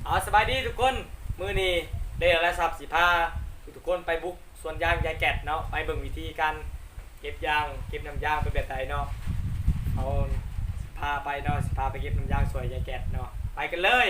เอาสบายดีทุกคนมือนี้ได้โทรศัพท์สิพาทุกคนไปบุกสวนยางยายแกดเนาะไปเบิ่งวิธีการเก็บยางเก็บน้ำยางเป็นแบบใดเนาะเอาสิพาไปเนาะสิพาไปเก็บน้ำยางสวยยายแกดเนาะไปกันเลย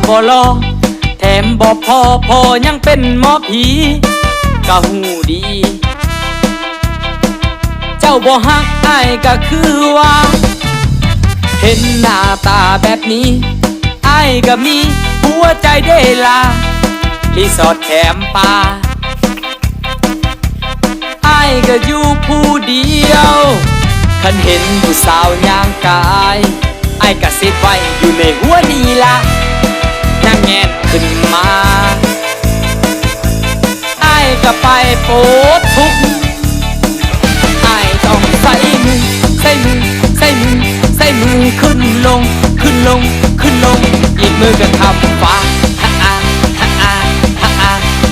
บ่รอแถมบ่พอยังเป็นหมอผีก็หูดี เจ้าบ่ฮักอ้ายก็คือว่าเห็นหน้าตาแบบนี้อ้ายก็มีหัวใจได้ลารีสอร์ทแถมปลาอ้ายก็อยู่ผู้เดียวคันเห็นผู้สาวย่างกายอ้ายก็สิไว้อยู่ในหัวนี่ละนั่งแงนขึ้นมาอ้ายก็ไปโปดทุกอ้ายต้องใส่มือขึ้นลงอีกมือก็ทำฟ้า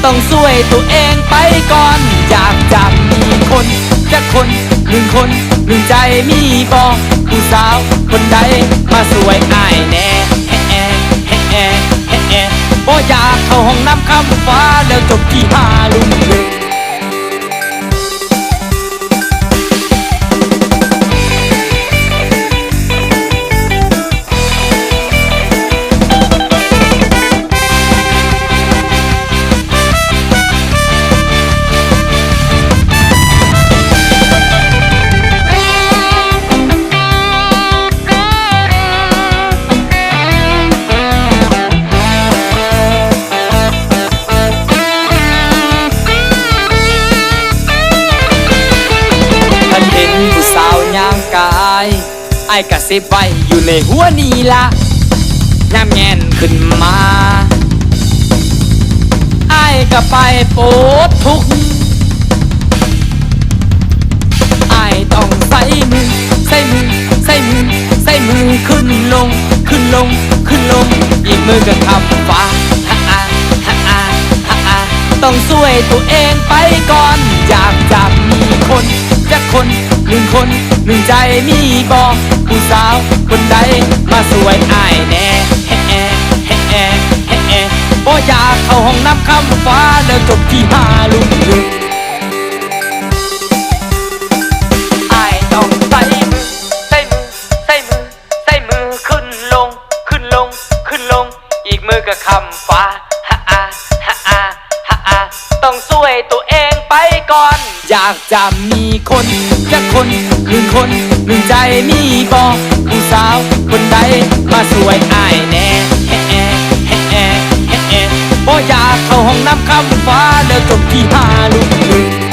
ต้องช่วยตัวเองไปก่อนอยากจะมีคนจะคนหนึ่งคนหนึ่งใจมีบอกผู้สาวคนใดมาสวยอ้ายแน่บ่อยากเข้าห้องน้ำคำฟ้าแล้วจบที่ห้าลุมหนึ่งไอ้กะสิบไว้อยู่ในหัวนี่ละน้ำแงนขึ้นมาไอ้ก็ไปโปดทุกไอ้ต้องใส่มือขึ้นลงอีกมือก็ทำฟ้าต้องช่วยตัวเองไปก่อนอยากจะมีคนจะคนหนึ่งคนหนึ่งใจมีบอกผู้สาวคนใดมาสวยอ้ายแน่บ่อยากเข้าห้องน้ำคำฟ้าแล้วจบที่ห้าลุมหนึ่งอ้ายต้องใส่มือขึ้นลงอีกมือก็คำฟ้าต้องช่วยตัวเองไปก่อนอยากจะมีคนจะคนหนึ่งคนหนึ่งใจมีบอกผู้สาวคนใดมาสวยอ้ายแน่บ่อยากเข้าห้องน้ำคำฟ้าแล้วจบที่ห้าลุมหนึ่ง